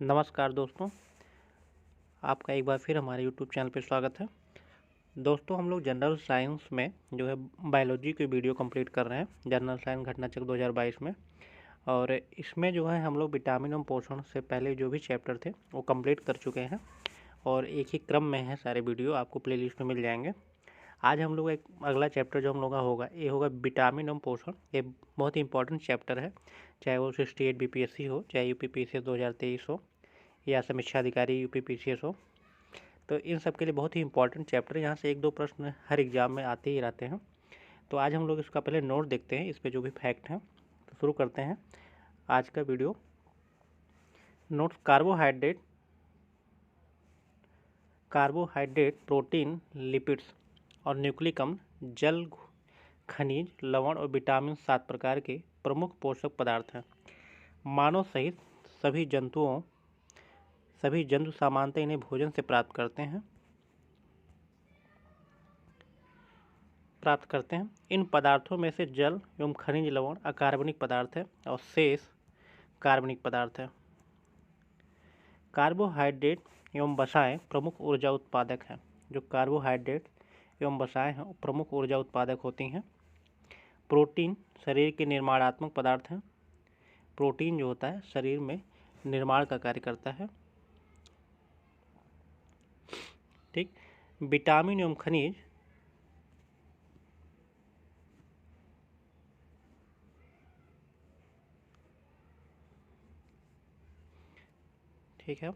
नमस्कार दोस्तों, आपका एक बार फिर हमारे यूट्यूब चैनल पे स्वागत है। दोस्तों, हम लोग जनरल साइंस में जो है बायोलॉजी की वीडियो कंप्लीट कर रहे हैं, जनरल साइंस घटनाचक्र 2022 में। और इसमें जो है हम लोग विटामिन एवं पोषण से पहले जो भी चैप्टर थे वो कंप्लीट कर चुके हैं और एक ही क्रम में है सारे वीडियो, आपको प्लेलिस्ट में मिल जाएंगे। आज हम लोग एक अगला चैप्टर जो हम लोग का होगा ये होगा विटामिन एवं पोषण। ये बहुत ही इंपॉर्टेंट चैप्टर है, चाहे वो 68 बीपीएससी हो, चाहे यूपीपीसीएस 2023 हो या समीक्षा अधिकारी यूपीपीसीएस हो। तो इन सब के लिए बहुत ही इंपॉर्टेंट चैप्टर है। यहाँ से एक दो प्रश्न हर एग्जाम में आते ही रहते हैं। तो आज हम लोग इसका पहले नोट देखते हैं, इस पे जो भी फैक्ट हैं। तो शुरू करते हैं आज का video. Notes: carbohydrate, protein, lipids और न्यूक्लिक अम्ल, जल, खनिज, लवण और विटामिन 7 प्रकार के प्रमुख पोषक पदार्थ हैं। मानव सहित सभी जंतु सामान्यतः इन्हें भोजन से प्राप्त करते हैं। इन पदार्थों में से जल एवं खनिज लवण अकार्बनिक पदार्थ है और शेष कार्बनिक पदार्थ है। कार्बोहाइड्रेट एवं वसाएं प्रमुख ऊर्जा उत्पादक हैं। जो कार्बोहाइड्रेट एवं वसाएं हैं प्रमुख ऊर्जा उत्पादक होती हैं। प्रोटीन शरीर के निर्माणात्मक पदार्थ हैं। प्रोटीन जो होता है शरीर में निर्माण का कार्य करता है। ठीक। विटामिन एवं खनिज ठीक है।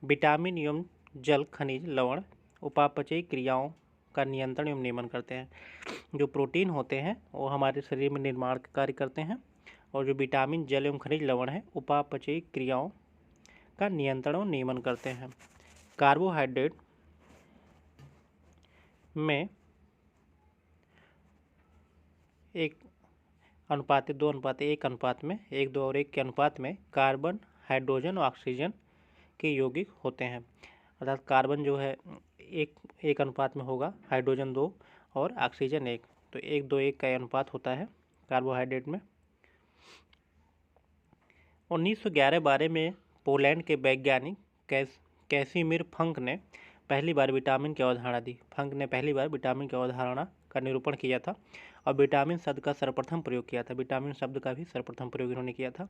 विटामिन एवं जल, खनिज, लवण उपापचयी क्रियाओं का नियंत्रण एवं नियमन करते हैं। जो प्रोटीन होते हैं वो हमारे शरीर में निर्माण का कार्य करते हैं और जो विटामिन, जल एवं खनिज लवण है उपापचयी क्रियाओं का नियंत्रण और नियमन करते हैं। कार्बोहाइड्रेट में 1:2:1 के अनुपात में कार्बन, हाइड्रोजन और ऑक्सीजन के यौगिक होते हैं। अर्थात कार्बन जो है एक अनुपात में होगा, हाइड्रोजन 2 और ऑक्सीजन 1, तो 1:2:1 का अनुपात होता है कार्बोहाइड्रेट में। 1911 में पोलैंड के वैज्ञानिक कैसिमिर फंक ने पहली बार विटामिन की अवधारणा दी। फंक ने पहली बार विटामिन की अवधारणा का निरूपण किया था और विटामिन शब्द का सर्वप्रथम प्रयोग किया था। विटामिन शब्द का भी सर्वप्रथम प्रयोग इन्होंने किया था।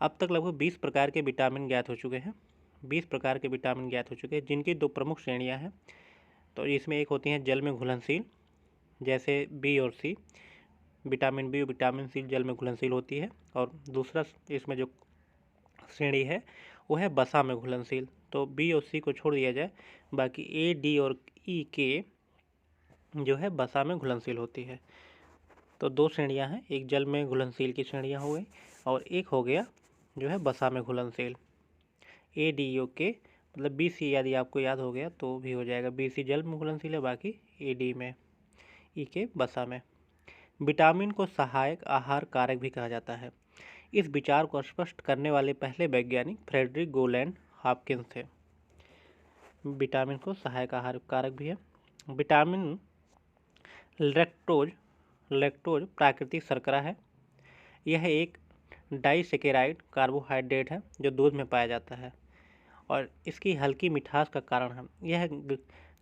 अब तक लगभग 20 प्रकार के विटामिन ज्ञात हो चुके हैं। 20 प्रकार के विटामिन ज्ञात हो चुके हैं, जिनकी दो प्रमुख श्रेणियां हैं। तो इसमें एक होती हैं जल में घुलनशील, जैसे बी और सी। विटामिन बी और विटामिन सी जल में घुलनशील होती है। और दूसरा इसमें जो श्रेणी है वो है बसा में घुलनशील। तो बी और सी को छोड़ दिया जाए, बाकी ए, डी और ई के जो है बसा में घुलनशील होती है। तो दो श्रेणियां हैं, एक जल में घुलनशील की श्रेणियां हो गई और एक हो गया जो है बसा में घुलनशील। ए, डी, ओ के मतलब बी सी यदि आपको याद हो गया तो भी हो जाएगा। बी सी जल में घुलनशील है, बाकी ए डी में, ई के बसा में। विटामिन को सहायक आहार कारक भी कहा जाता है। इस विचार को स्पष्ट करने वाले पहले वैज्ञानिक फ्रेडरिक गोलैंड हॉपकिंस थे। विटामिन को सहायक आहार कारक भी है। विटामिन लैक्टोज प्राकृतिक शर्करा है। यह एक डाइसेकेराइड कार्बोहाइड्रेट है जो दूध में पाया जाता है और इसकी हल्की मिठास का कारण है। यह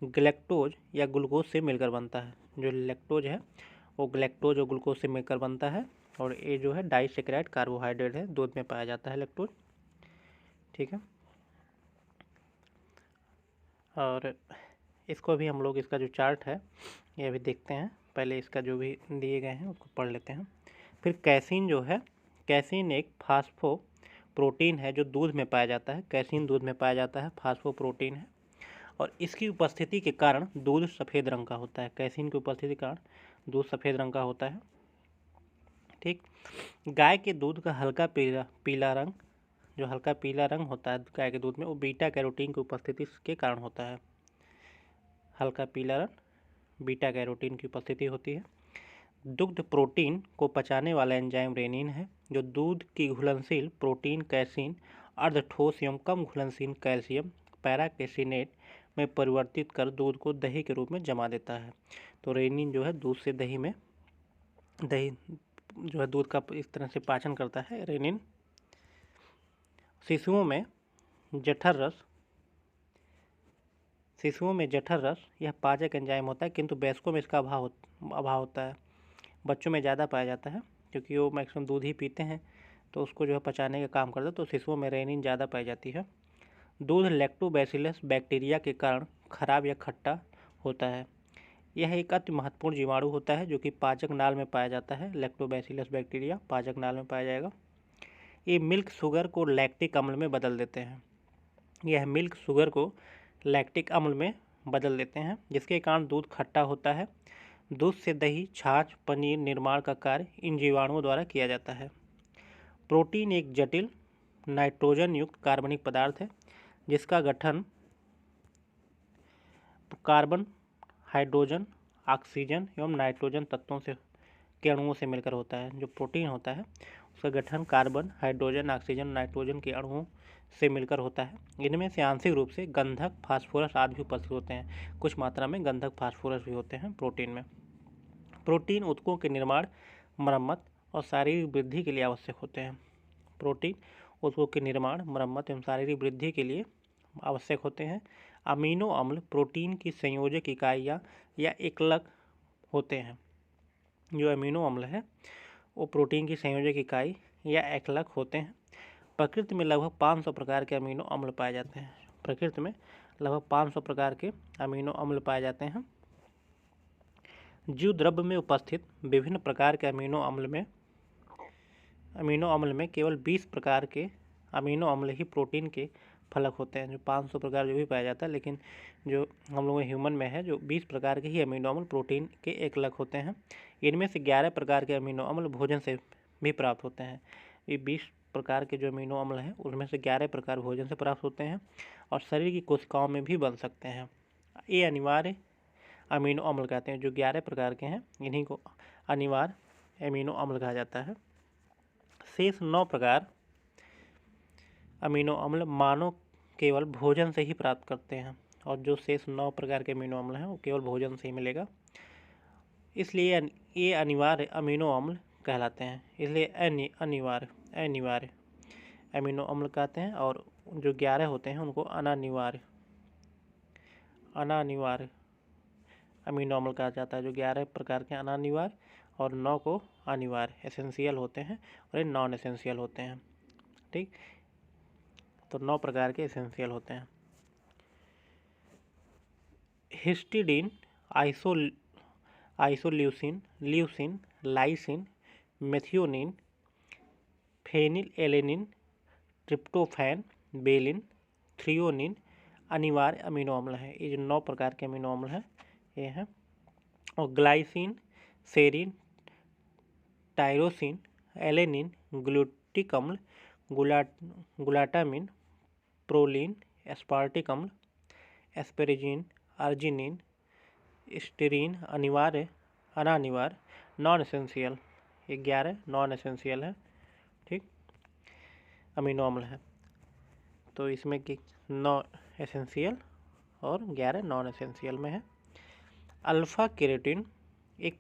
ग्लैक्टोज या ग्लूकोज से मिलकर बनता है। जो लैक्टोज है वो ग्लैक्टोज और ग्लूकोज से मिलकर बनता है और ये जो है डाइसेकेराइड कार्बोहाइड्रेट है, दूध में पाया जाता है लैक्टोज। ठीक है। और इसको भी हम लोग, इसका जो चार्ट है ये भी देखते हैं। पहले इसका जो भी दिए गए हैं उसको पढ़ लेते हैं। फिर कैसीन जो है, कैसीन एक फास्फो प्रोटीन है जो दूध में पाया जाता है। कैसीन दूध में पाया जाता है, फास्फो प्रोटीन है और इसकी उपस्थिति के कारण दूध सफ़ेद रंग का होता है। कैसीन की उपस्थिति के कारण दूध सफ़ेद रंग का होता है। ठीक। गाय के दूध का हल्का पीला रंग, जो हल्का पीला रंग होता है गाय के दूध में, वो बीटा कैरोटीन की उपस्थिति के कारण होता है। हल्का पीला रंग बीटा कैरोटीन की उपस्थिति होती है। दुग्ध प्रोटीन को पचाने वाला एंजाइम रेनिन है जो दूध की घुलनशील प्रोटीन कैसीन, अर्धठोस एवं कम घुलनशील कैल्शियम पैराकेसिनेट में परिवर्तित कर दूध को दही के रूप में जमा देता है। तो रेनिन जो है दूध से दही जो है दूध का इस तरह से पाचन करता है रेनिन। शिशुओं में जठर रस, शिशुओं में जठर रस यह पाचक एंजाइम होता है, किंतु वयस्कों में इसका अभाव होता है। बच्चों में ज़्यादा पाया जाता है क्योंकि वो मैक्सिमम दूध ही पीते हैं, तो उसको जो है पचाने का काम करता है। तो शिशुओं में रेनिन ज़्यादा पाई जाती है। दूध लैक्टोबैसिलस बैक्टीरिया के कारण खराब या खट्टा होता है। यह एक अति महत्वपूर्ण जीवाणु होता है जो कि पाचक नाल में पाया जाता है। लैक्टोबैसिलस बैक्टीरिया पाचक नाल में पाया जाएगा। ये मिल्क शुगर को लैक्टिक अम्ल में बदल देते हैं। यह मिल्क शुगर को लैक्टिक अम्ल में बदल देते हैं, जिसके कारण दूध खट्टा होता है। दूध से दही, छाछ, पनीर निर्माण का कार्य इन जीवाणुओं द्वारा किया जाता है। प्रोटीन एक जटिल नाइट्रोजन युक्त कार्बनिक पदार्थ है जिसका गठन कार्बन, हाइड्रोजन, ऑक्सीजन एवं नाइट्रोजन तत्वों से के अणुओं से मिलकर होता है। जो प्रोटीन होता है उसका गठन कार्बन, हाइड्रोजन, ऑक्सीजन, नाइट्रोजन के अणुओं से मिलकर होता है। इनमें से आंशिक रूप से गंधक, फास्फोरस आदि भी उपस्थित होते हैं। कुछ मात्रा में गंधक, फास्फोरस भी होते हैं प्रोटीन में। प्रोटीन ऊतकों के निर्माण, मरम्मत और शारीरिक वृद्धि के लिए आवश्यक होते हैं। प्रोटीन ऊतकों के निर्माण, मरम्मत एवं शारीरिक वृद्धि के लिए आवश्यक होते हैं। अमीनो अम्ल प्रोटीन की संयोजक इकाइयाँ या एकलक होते हैं। जो अमीनो अम्ल है वो प्रोटीन की संयोजक इकाई या एकलक होते हैं। प्रकृति में लगभग 500 प्रकार के अमीनो अम्ल पाए जाते हैं। प्रकृति में लगभग 500 प्रकार के अमीनो अम्ल पाए जाते हैं। जीव द्रव्य में उपस्थित विभिन्न प्रकार के अमीनो अम्ल में केवल 20 प्रकार के अमीनो अम्ल ही प्रोटीन के फलक होते हैं। जो 500 प्रकार जो भी पाया जाता है, लेकिन जो हम लोग ह्यूमन में है जो 20 प्रकार के ही अमीनो अम्ल प्रोटीन के एकलक होते हैं। इनमें से 11 प्रकार के अमीनो अम्ल भोजन से भी प्राप्त होते हैं। ये 20 प्रकार के जो अमीनो अम्ल हैं उनमें से 11 प्रकार भोजन से प्राप्त होते हैं और शरीर की कोशिकाओं में भी बन सकते हैं। ये अनिवार्य अमीनो अम्ल कहते हैं। जो 11 प्रकार के हैं इन्हीं को अनिवार्य अमीनो अम्ल कहा जाता है। शेष 9 प्रकार अमीनो अम्ल मानव केवल भोजन से ही प्राप्त करते हैं, और जो शेष 9 प्रकार के अमीनो अम्ल हैं वो केवल भोजन से ही मिलेगा, इसलिए ये अनिवार्य अमीनो अम्ल कहलाते हैं। इसलिए अनिवार्य अमीनो अम्ल कहते हैं, और जो 11 होते हैं उनको अनानिवार्य अमीनो अम्ल कहा जाता है। जो 11 प्रकार के अनानिवार्य और 9 को अनिवार्य एसेंशियल होते हैं, और ये नॉन एसेंशियल होते हैं। ठीक, तो 9 प्रकार के एसेंशियल होते हैं। Histidine, isoleucine, leucine, lysine, methionine, phenylalanine, tryptophan, valine, threonine अनिवार्य अमीनो अम्ल हैं। ये जो 9 प्रकार के अमीनो अम्ल हैं ये हैं। और ग्लाइसिन, सेरिन, टायरोसिन, एलेनिन, ग्लूटिक अम्ल, ग्लूटामिन, प्रोलीन, एस्पार्टिक अम्ल, एस्पेरेजिन, अर्जिनिन, स्टीरीन अनिवार्य, अनानिवार्य, नॉन एसेंशियल। ये 11 नॉन एसेंशियल है। ठीक, अमीनो अम्ल है। तो इसमें कि 9 एसेंशियल और 11 नॉन एसेंशियल में है। अल्फा केराटिन एक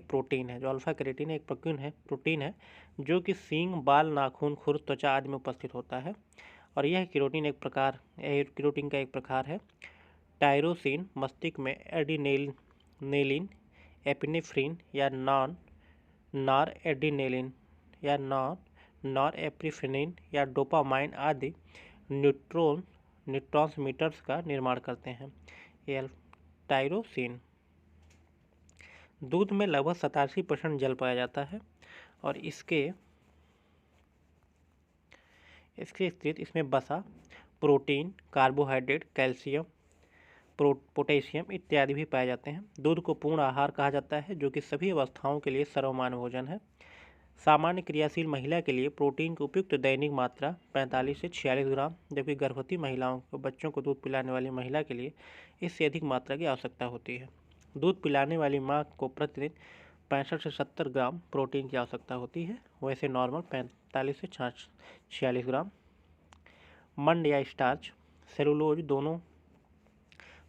प्रोटीन है। जो अल्फा केराटिन एक प्रोटीन है जो कि सींग, बाल, नाखून, खुर, त्वचा आदि में उपस्थित होता है। और यह केराटिन का एक प्रकार है। टायरोसिन मस्तिष्क में एडिनेलिन, एपिनेफ्रिन या नॉरएड्रेनालिन या नॉरएपिनेफ्रिन या डोपामाइन आदि न्यूरोट्रांसमीटर्स का निर्माण करते हैं। यह टायरोसिन। दूध में लगभग 87% जल पाया जाता है, और इसके स्थित इसमें वसा, प्रोटीन, कार्बोहाइड्रेट, कैल्शियम, पोटेशियम इत्यादि भी पाए जाते हैं। दूध को पूर्ण आहार कहा जाता है जो कि सभी अवस्थाओं के लिए सर्वमान्य भोजन है। सामान्य क्रियाशील महिला के लिए प्रोटीन की उपयुक्त दैनिक मात्रा 45 से 46 ग्राम, जबकि गर्भवती महिलाओं को, बच्चों को दूध पिलाने वाली महिला के लिए इससे अधिक मात्रा की आवश्यकता होती है। दूध पिलाने वाली माँ को प्रतिदिन 65 से 70 ग्राम प्रोटीन की आवश्यकता होती है, वैसे नॉर्मल 45 से 46 ग्राम। मंड या स्टार्च, सेलुलोज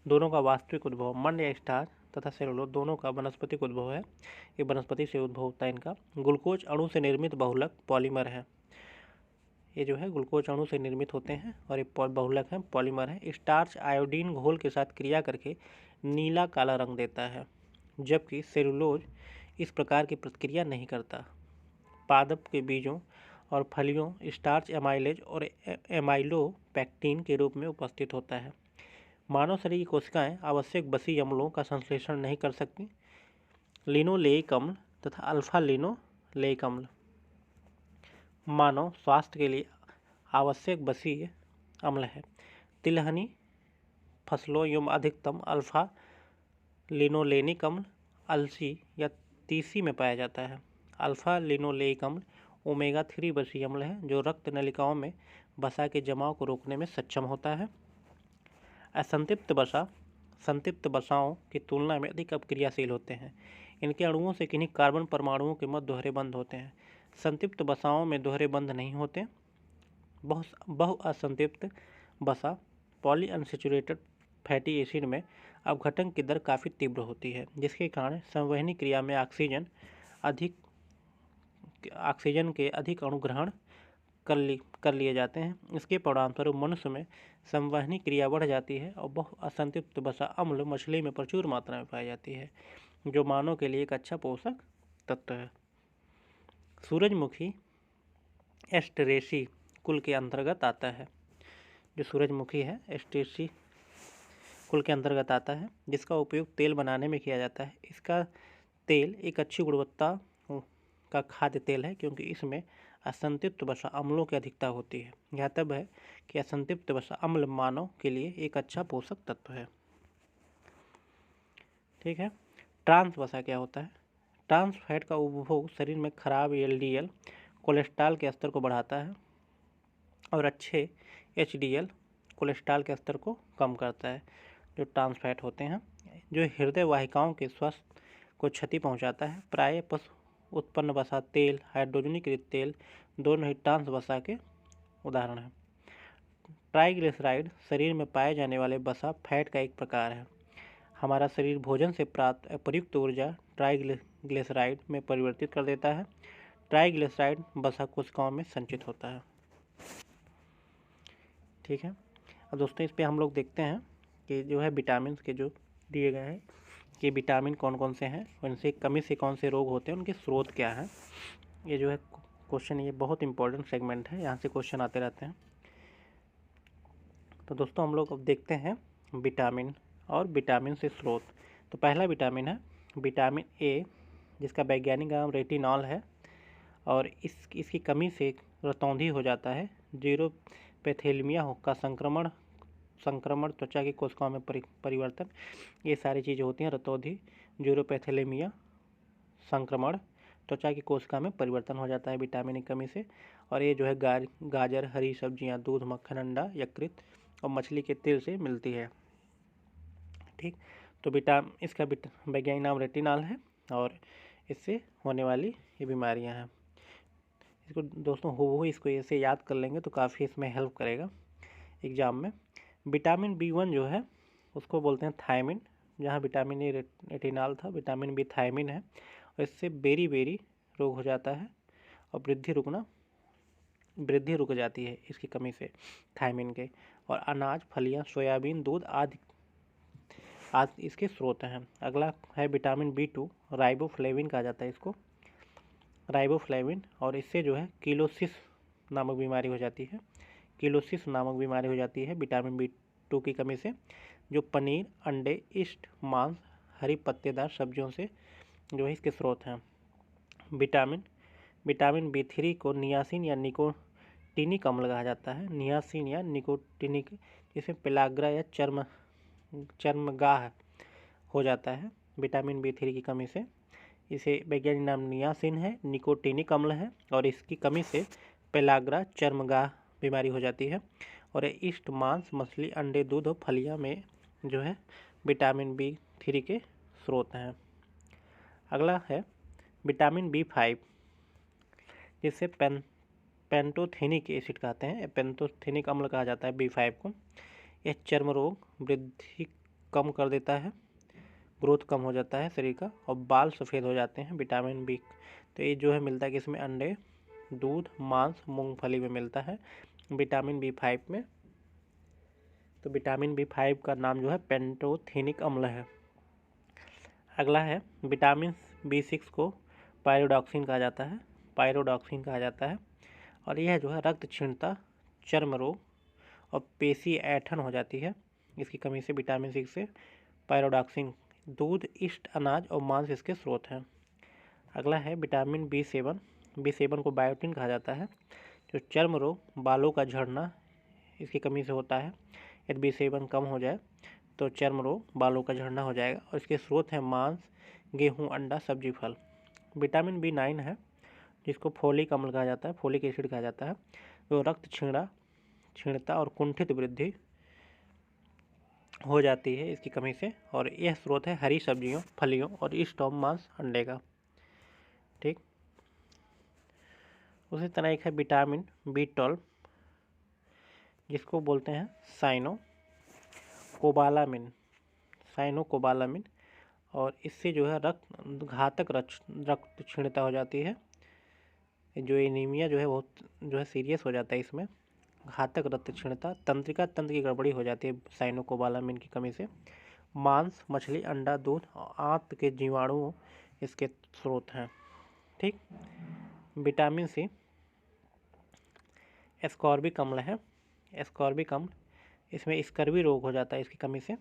दोनों का वास्तविक उद्भव, मंड या स्टार्च तथा सेलुलोज दोनों का वनस्पतिक उद्भव है। ये वनस्पति से उद्भव होता है इनका। ग्लूकोज अणु से निर्मित बहुलक पॉलीमर है। ये जो है ग्लूकोज अणु से निर्मित होते हैं और ये बहुलक है, पॉलीमर है। स्टार्च आयोडीन घोल के साथ क्रिया करके नीला काला रंग देता है, जबकि सेलुलोज इस प्रकार की प्रतिक्रिया नहीं करता। पादप के बीजों और फलियों स्टार्च एमाइलेज और एमाइलोपेक्टिन के रूप में उपस्थित होता है। मानव शरीर की कोशिकाएं आवश्यक बसी अम्लों का संश्लेषण नहीं कर सकती। लिनोलेइक अम्ल तथा अल्फा लिनोलेइक अम्ल मानव स्वास्थ्य के लिए आवश्यक बसीय अम्ल है। तिलहनी फसलों एवं अधिकतम अल्फा लिनोलेनिक अम्ल अलसी या तीसी में पाया जाता है। अल्फा लिनोलेइक अम्ल ओमेगा 3 बसीय अम्ल है जो रक्त नलिकाओं में वसा के जमाव को रोकने में सक्षम होता है। असंतृप्त वसा संतृप्त वसाओं की तुलना में अधिक अपक्रियाशील होते हैं। इनके अणुओं से किन्हीं कार्बन परमाणुओं के मध्य दोहरे बंध होते हैं। संतृप्त वसाओं में दोहरे बंध नहीं होते। बहुअसंतृप्त वसा पॉलीअनसैचुरेटेड फैटी एसिड में अपघटन की दर काफ़ी तीव्र होती है, जिसके कारण संवहनी क्रिया में ऑक्सीजन के अधिक अणु ग्रहण कर लिए जाते हैं। इसके परिणामस्वरूप मनुष्य में संवहनी क्रिया बढ़ जाती है और बहुअसंतृप्त वसा अम्ल मछली में प्रचुर मात्रा में पाई जाती है, जो मानव के लिए एक अच्छा पोषक तत्व है। सूरजमुखी एस्टेरेसी कुल के अंतर्गत आता है। जो सूरजमुखी है एस्टेरेसी कुल के अंतर्गत आता है, जिसका उपयोग तेल बनाने में किया जाता है। इसका तेल एक अच्छी गुणवत्ता का खाद्य तेल है, क्योंकि इसमें असंतृप्त वसा अम्लों की अधिकता होती है। यह तब है कि असंतृप्त वसा अम्ल मानव के लिए एक अच्छा पोषक तत्व है। ठीक है। ट्रांस वसा क्या होता है? ट्रांस फैट का उपभोग शरीर में खराब एलडीएल कोलेस्ट्रॉल के स्तर को बढ़ाता है और अच्छे एचडीएल कोलेस्ट्रॉल के स्तर को कम करता है। जो ट्रांस फैट होते हैं, जो हृदय वाहिकाओं के स्वास्थ्य को क्षति पहुंचाता है। प्रायः पशु उत्पन्न वसा तेल, हाइड्रोजनीकृत तेल दोनों ही ट्रांस वसा के उदाहरण हैं। ट्राइग्लिसराइड शरीर में पाए जाने वाले वसा फैट का एक प्रकार है। हमारा शरीर भोजन से प्राप्त अप्रयुक्त ऊर्जा ट्राइग्लिसराइड में परिवर्तित कर देता है। ट्राइग्लिसराइड वसा कोशिकाओं में संचित होता है। ठीक है। अब दोस्तों इस पे हम लोग देखते हैं कि जो है विटामिन के जो दिए गए हैं कि विटामिन कौन कौन से हैं, उनसे कमी से कौन से रोग होते हैं, उनके स्रोत क्या हैं। ये जो है क्वेश्चन, ये बहुत इंपॉर्टेंट सेगमेंट है, यहाँ से क्वेश्चन आते रहते हैं। तो दोस्तों हम लोग अब देखते हैं विटामिन और विटामिन से स्रोत। तो पहला विटामिन है विटामिन ए, जिसका वैज्ञानिक नाम रेटिनॉल है और इसकी कमी से रतौंधी हो जाता है। जीरोपैथेलमिया का संक्रमण त्वचा की कोशिकाओं में परिवर्तन, ये सारी चीज़ें होती हैं। रतौंधी, जीरोपैथेलेमिया, संक्रमण, त्वचा की कोशिका में परिवर्तन हो जाता है विटामिन की कमी से। और ये जो है गाजर, हरी सब्जियां, दूध, मक्खन, अंडा, यकृत और मछली के तेल से मिलती है। ठीक। तो इसका वैज्ञानिक नाम रेटिनॉल है और इससे होने वाली ये बीमारियां हैं। इसको दोस्तों हो इसको ऐसे याद कर लेंगे तो काफ़ी इसमें हेल्प करेगा एग्ज़ाम में। विटामिन B1 जो है उसको बोलते हैं थायमिन। जहाँ विटामिन ए रेटिनॉल था, विटामिन बी थायमिन है और इससे बेरी रोग हो जाता है और वृद्धि रुक जाती है इसकी कमी से थायमिन के। और अनाज, फलियां, सोयाबीन, दूध आदि इसके स्रोत हैं। अगला है विटामिन B2, राइबोफ्लेविन कहा जाता है इसको, राइबोफ्लेविन। और इससे जो है किलोसिस नामक बीमारी हो जाती है। किलोसिस नामक बीमारी हो जाती है विटामिन B2 की कमी से, जो पनीर, अंडे, ईस्ट, मांस, हरी पत्तेदार सब्जियों से जो है इसके स्रोत हैं। विटामिन B3 को नियासिन या निकोटिनिक अम्ल कहा जाता है। नियासिन या निकोटिनिक, जिसमें पेलाग्रा या चर्मगाह हो जाता है विटामिन B3 की कमी से। इसे वैज्ञानिक नाम नियासिन है, निकोटिनिक अम्ल है और इसकी कमी से पेलाग्रा, चर्मगाह बीमारी हो जाती है। और ईस्ट, मांस, मछली, अंडे, दूध और फलियां में जो है विटामिन B3 के स्रोत हैं। अगला है विटामिन B5, जिससे पेंटोथेनिक एसिड कहते हैं, पेंटोथेनिक अम्ल कहा जाता है B5 को। यह चर्म रोग, वृद्धि कम कर देता है, ग्रोथ कम हो जाता है शरीर का और बाल सफ़ेद हो जाते हैं विटामिन B। तो ये जो है मिलता है कि इसमें अंडे, दूध, मांस, मूंगफली में मिलता है। विटामिन B5 में, तो विटामिन B5 का नाम जो है पेंटोथेनिक अम्ल है। अगला है विटामिन B6 को पायरोडॉक्सिन कहा जाता है, पायरोडॉक्सिन कहा जाता है। और यह जो है रक्त क्षीणता, चर्म रोग और पेशी ऐंठन हो जाती है इसकी कमी से, विटामिन 6 से। पायरोडॉक्सिन, दूध, इष्ट अनाज और मांस इसके स्रोत हैं। अगला है विटामिन B7, B7 को बायोटिन कहा जाता है, जो चर्म रोग, बालों का झड़ना इसकी कमी से होता है। यदि B7 कम हो जाए तो चर्म रोग, बालों का झड़ना हो जाएगा। और इसके स्रोत हैं मांस, गेहूं, अंडा, सब्जी, फल। विटामिन B9 है, जिसको फोलिक अम्ल कहा जाता है, फोलिक एसिड कहा जाता है, जो रक्त क्षीणता और कुंठित वृद्धि हो जाती है इसकी कमी से। और यह स्रोत है हरी सब्जियों, फलियों और स्टॉम, मांस, अंडे का। ठीक, उसी तरह एक है विटामिन B12, जिसको बोलते हैं साइनोकोबालामिन, साइनोकोबालामिन। और इससे जो है घातक रक्त क्षीणता हो जाती है। जो एनीमिया जो है बहुत जो है सीरियस हो जाता है इसमें। घातक रक्त क्षीणता, तंत्रिका तंत्र की गड़बड़ी हो जाती है साइनोकोबालामिन की कमी से। मांस, मछली, अंडा, दूध और आंत के जीवाणु इसके स्रोत हैं। ठीक, विटामिन C एस्कॉर्बिक अम्ल है, एस्कॉर्बिक अम्ल, इसमें स्कर्वी रोग हो जाता है इसकी कमी से।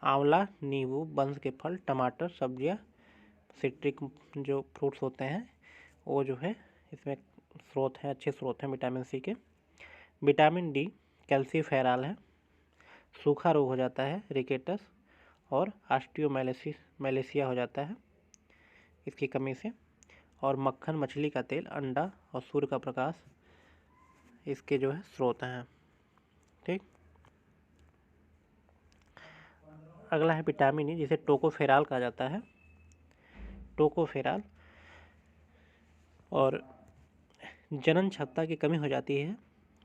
आंवला, नींबू, बंस के फल, टमाटर, सब्जियां, सिट्रिक जो फ्रूट्स होते हैं वो जो है इसमें स्रोत हैं, अच्छे स्रोत हैं विटामिन C के। विटामिन D कैल्सीफेरॉल है, सूखा रोग हो जाता है, रिकेटस और ऑस्टियोमैलेसिया हो जाता है इसकी कमी से। और मक्खन, मछली का तेल, अंडा और सूर्य का प्रकाश इसके जो है स्रोत हैं। ठीक, अगला है विटामिन E, जिसे टोकोफेरॉल कहा जाता है, टोकोफेरॉल। और जनन क्षमता की कमी हो जाती है,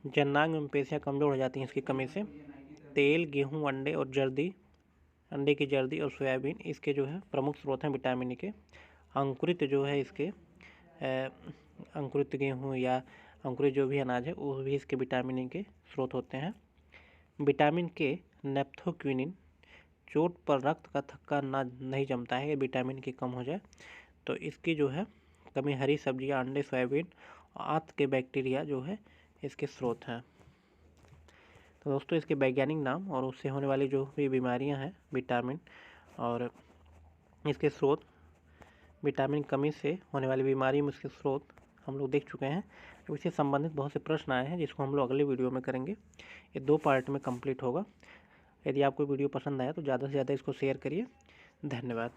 जननांग में पेशियां कमजोर हो जाती हैं इसकी कमी से। तेल, गेहूं, अंडे और जर्दी, अंडे की जर्दी और सोयाबीन इसके जो है प्रमुख स्रोत हैं विटामिन E के। अंकुरित जो है इसके अंकुरित गेहूं या अंकुरित जो भी अनाज है वो भी इसके विटामिन E के स्रोत होते हैं। विटामिन K नेप्थोक्विनिन, चोट पर रक्त का थक्का नहीं जमता है, विटामिन K कम हो जाए तो इसकी जो है कमी हरी सब्जियां, अंडे, सोयाबीन, आंत के बैक्टीरिया जो है इसके स्रोत हैं। तो दोस्तों इसके वैज्ञानिक नाम और उससे होने वाली जो भी बीमारियां हैं विटामिन और इसके स्रोत, विटामिन कमी से होने वाली बीमारी में इसके स्रोत हम लोग देख चुके हैं। तो इससे संबंधित बहुत से प्रश्न आए हैं जिसको हम लोग अगले वीडियो में करेंगे। ये 2 पार्ट में कंप्लीट होगा। यदि आपको वीडियो पसंद आया तो ज़्यादा से ज़्यादा इसको शेयर करिए। धन्यवाद।